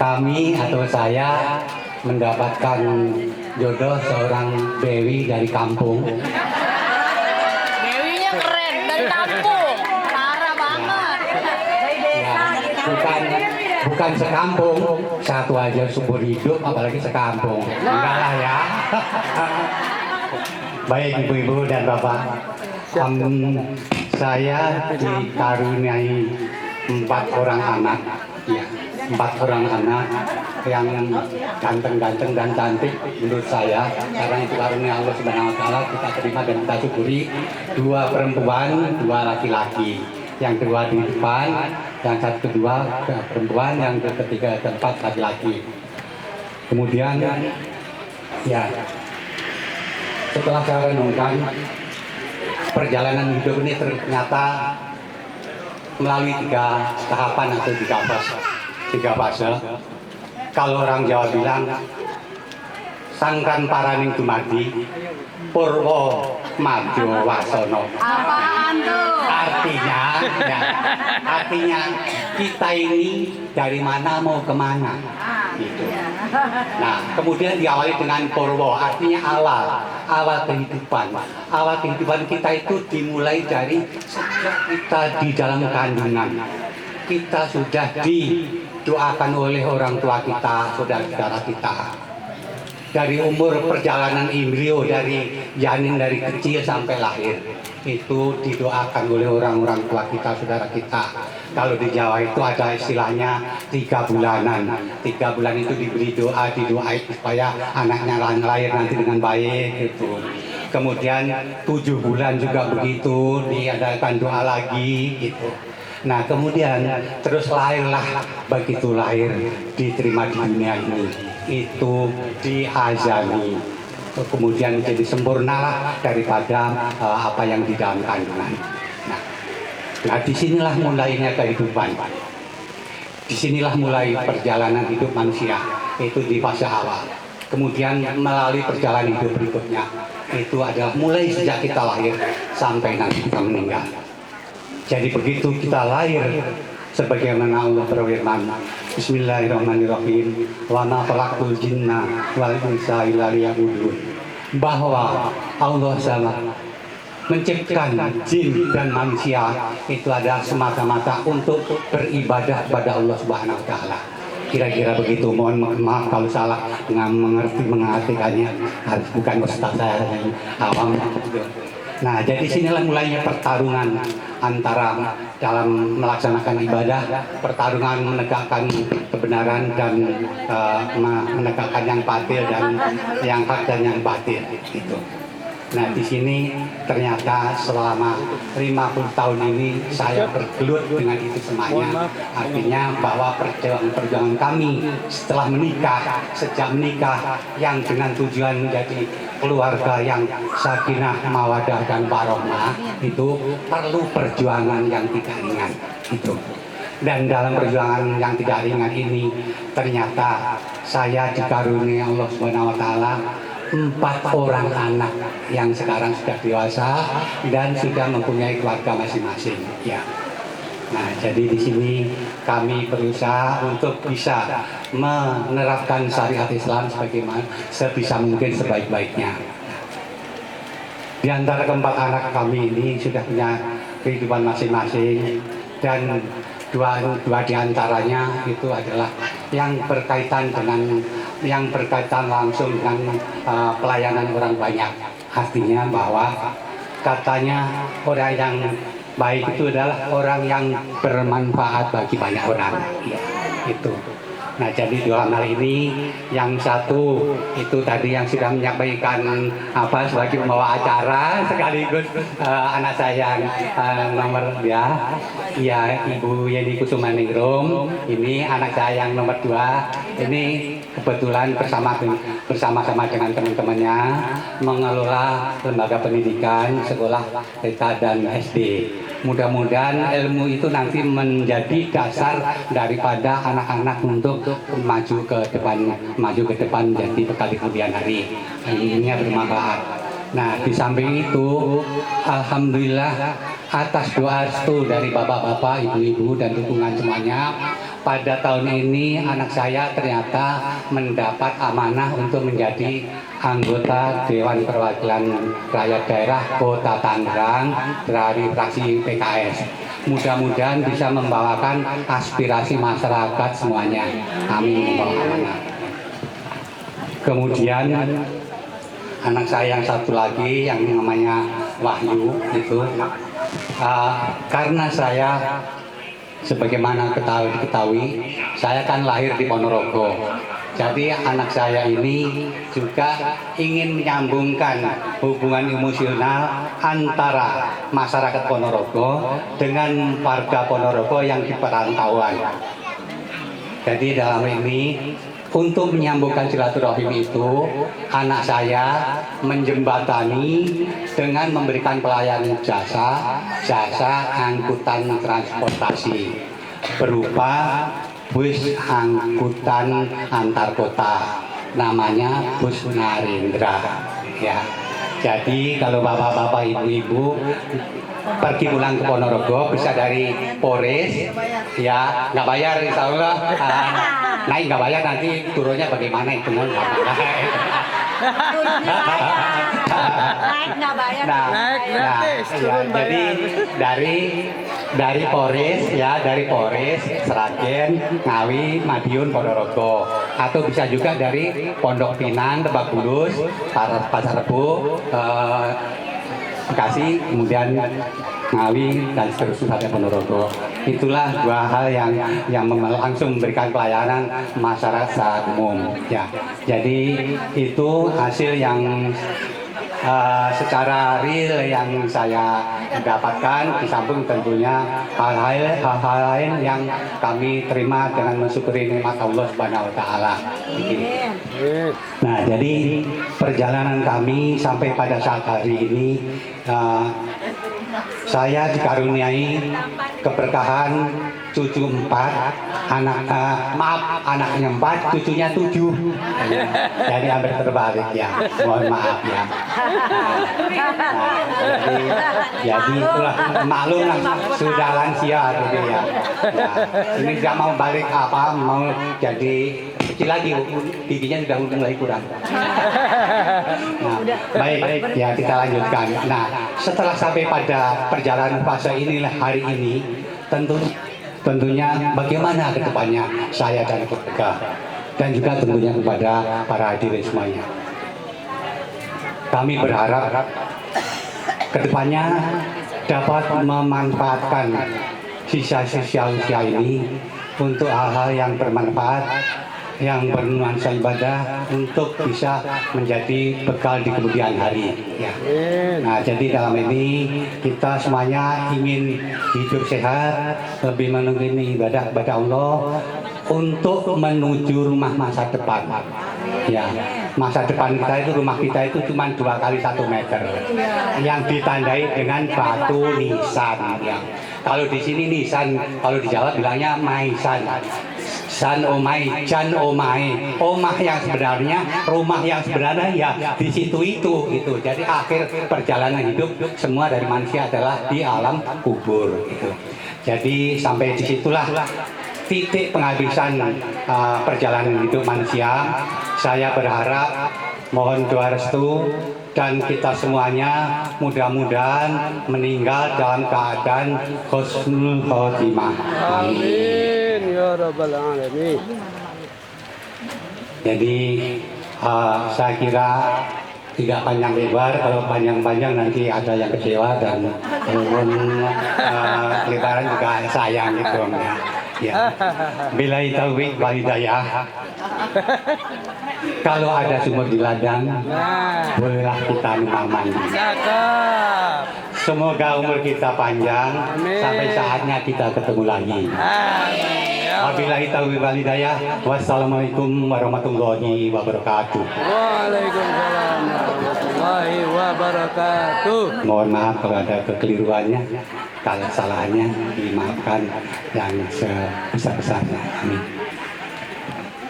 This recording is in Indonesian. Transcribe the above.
kami atau saya mendapatkan jodoh seorang Dewi dari kampung. Dewinya keren dari kampung, parah banget. Ya, bukan sekampung, satu aja subur hidup, apalagi sekampung. Enggak lah ya. Baik ibu-ibu dan bapak, saya dikaruniai 4 orang anak, ya, 4 orang anak yang ganteng-ganteng dan cantik menurut saya. Karena itu karunia Allah Subhanahu Wa Taala, kita terima dan kita syukuri. 2 perempuan, 2 laki-laki. Yang kedua di depan, yang satu kedua perempuan, yang ketiga keempat laki-laki. Kemudian, ya, setelah saya renungkan, perjalanan hidup ini ternyata melalui 3 tahapan atau 3 fase. Kalau orang Jawa bilang, sangkan paraning dumadi, purwo madyo wasono. Apaan tuh? Artinya kita ini dari mana mau kemana, gitu. Nah, kemudian diawali dengan purwo, artinya awal kehidupan. Awal kehidupan kita itu dimulai dari sejak kita di dalam kandungan. Kita sudah didoakan oleh orang tua kita, saudara-saudara kita. Dari umur perjalanan embrio, dari janin dari kecil sampai lahir, itu didoakan oleh orang-orang tua kita, saudara kita. Kalau di Jawa itu ada istilahnya 3 bulanan. 3 bulan itu diberi doa, didoain supaya anaknya lahir nanti dengan baik gitu. Kemudian 7 bulan juga begitu, diadakan doa lagi gitu. Nah kemudian terus lahirlah, begitu lahir diterima di dunia ini, itu diazani, kemudian menjadi sempurnalah daripada apa yang di dalam kandungan. Nah disinilah mulainya kehidupan, disinilah mulai perjalanan hidup manusia, itu di fase awal. Kemudian melalui perjalanan hidup berikutnya, itu adalah mulai sejak kita lahir sampai nanti kita meninggal. Jadi begitu kita lahir, sebagaimana Allah berfirman, Bismillahirrahmanirrahim, wa ma khalaqtul jinna wal insa illa liya'budun, bahwa Allah sama menciptakan jin dan manusia itu adalah semata-mata untuk beribadah pada Allah Subhanahu Wa Taala. Kira-kira begitu. Mohon maaf kalau salah mengartikannya, harus bukan ustaz saya yang awam. Nah, jadi sinilah mulainya pertarungan antara dalam melaksanakan ibadah, pertarungan menegakkan kebenaran dan menegakkan yang batil dan yang hak dan yang batil itu. Nah, di sini ternyata selama 50 tahun ini saya bergelut dengan itu semuanya. Artinya bahwa perjuangan kami setelah menikah, sejak menikah yang dengan tujuan menjadi keluarga yang sakinah, mawadah dan warohmah, itu perlu perjuangan yang tidak ringan itu. Dan dalam perjuangan yang tidak ringan ini ternyata saya dikaruniai Allah Subhanahu Wa Taala 4 orang anak yang sekarang sudah dewasa dan sudah mempunyai keluarga masing-masing. Ya. Nah, jadi di sini kami berusaha untuk bisa menerapkan syariat Islam sebagaimana sebisa mungkin sebaik-baiknya. Di antara keempat anak kami ini sudah punya kehidupan masing-masing, dan dua di antaranya itu adalah yang berkaitan langsung dengan pelayanan orang banyak. Artinya bahwa katanya orang yang baik itu adalah orang yang bermanfaat bagi banyak orang. Ya, itu. Nah, jadi dalam hal ini yang satu itu tadi yang sudah menyampaikan sebagai pembawa acara sekaligus anak saya nomor ya Ibu Yeni Kusumaningrum, ini anak saya yang nomor 2 ini kebetulan bersama-sama dengan teman-temannya mengelola lembaga pendidikan sekolah TK dan SD. Mudah-mudahan ilmu itu nanti menjadi dasar daripada anak-anak untuk maju ke depan menjadi bekal di kemudian hari. Ini bermanfaat. Nah, di samping itu, alhamdulillah atas doa restu dari bapak-bapak, ibu-ibu dan dukungan semuanya, pada tahun ini anak saya ternyata mendapat amanah untuk menjadi anggota Dewan Perwakilan Rakyat Daerah Kota Tangerang dari fraksi PKS. Mudah-mudahan bisa membawakan aspirasi masyarakat semuanya. Amin. Membawa amanah. Kemudian anak saya yang satu lagi yang namanya Wahyu itu karena saya sebagaimana ketahui saya kan lahir di Ponorogo. Jadi anak saya ini juga ingin menyambungkan hubungan emosional antara masyarakat Ponorogo dengan warga Ponorogo yang di perantauan. Jadi dalam ini untuk menyambungkan silaturahim itu, anak saya menjembatani dengan memberikan pelayanan jasa angkutan transportasi berupa bus angkutan antar kota, namanya bus Narendra. Ya, jadi kalau bapak-bapak, ibu-ibu pergi pulang ke Ponorogo bisa dari Polres, ya nggak bayar insya Allah. Naik nggak bayar, nanti turunnya bagaimana itu kan? Naik nggak bayar. Naik gratis, turun bayar. Jadi dari Polres ya, dari Polres Sragen, Ngawi, Madiun, Ponorogo, atau bisa juga dari Pondok Pinang, Lebak Bulus, Pasar Rebo, Bekasi, kemudian Ngawi dan seterusnya sampai Ponorogo. Itulah dua hal yang langsung memberikan pelayanan masyarakat umum. Ya, jadi itu hasil yang secara real yang saya dapatkan, di samping tentunya hal-hal lain yang kami terima dengan mensyukuri nikmat Allah Subhanahu wa taala. Nah, jadi perjalanan kami sampai pada saat hari ini saya dikaruniai keberkahan cucu 4, anaknya 4, cucunya 7. Jadi hampir terbalik ya, mohon maaf ya. Jadi itulah maklum lah, sudah lansia gitu ya. Ini tidak mau balik mau jadi kecil lagi, giginya sudah mulai kurang. Nah, baik ya, kita lanjutkan. Nah, setelah sampai pada perjalanan fase inilah hari ini, tentunya bagaimana ke depannya saya dan keluarga, dan juga tentunya kepada para hadirin semuanya. Kami berharap ke depannya dapat memanfaatkan sisa-sisa usia ini untuk hal-hal yang bermanfaat, yang bernuansa ibadah, untuk bisa menjadi bekal di kemudian hari. Ya. Nah, jadi dalam ini kita semuanya ingin hidup sehat, lebih menunggu ibadah kepada Allah untuk menuju rumah masa depan. Ya, masa depan kita itu, rumah kita itu cuma 2 kali 1 meter, yang ditandai dengan batu nisan. Ya. Kalau di sini nisan, kalau di Jawa bilangnya maisan. San omai, jan omai, omah yang sebenarnya, rumah yang sebenarnya ya di situ itu. Jadi akhir perjalanan hidup semua dari manusia adalah di alam kubur. Gitu. Jadi sampai disitulah titik penghabisan perjalanan hidup manusia. Saya berharap mohon doa restu dan kita semuanya mudah-mudahan meninggal dalam keadaan husnul khotimah. Amin. Ya Rabbal Alamin. Jadi saya kira tidak panjang lebar, kalau panjang-panjang nanti ada yang kecewa dan lebaran juga sayang gitu ya. Ya. Billahi taufiq wal hidayah. Kalau ada sumur di ladang, bolehlah kita numpang mandi. Semoga umur kita panjang. Amin. Sampai saatnya kita ketemu lagi. Wabillahi taufiq wal hidayah. Wassalamualaikum warahmatullahi wabarakatuh. Waalaikumsalam warahmatullahi wabarakatuh. Mohon maaf kalau ada kekeliruannya, kalau salahnya dimaafkan yang sebesar-besarnya. Amin.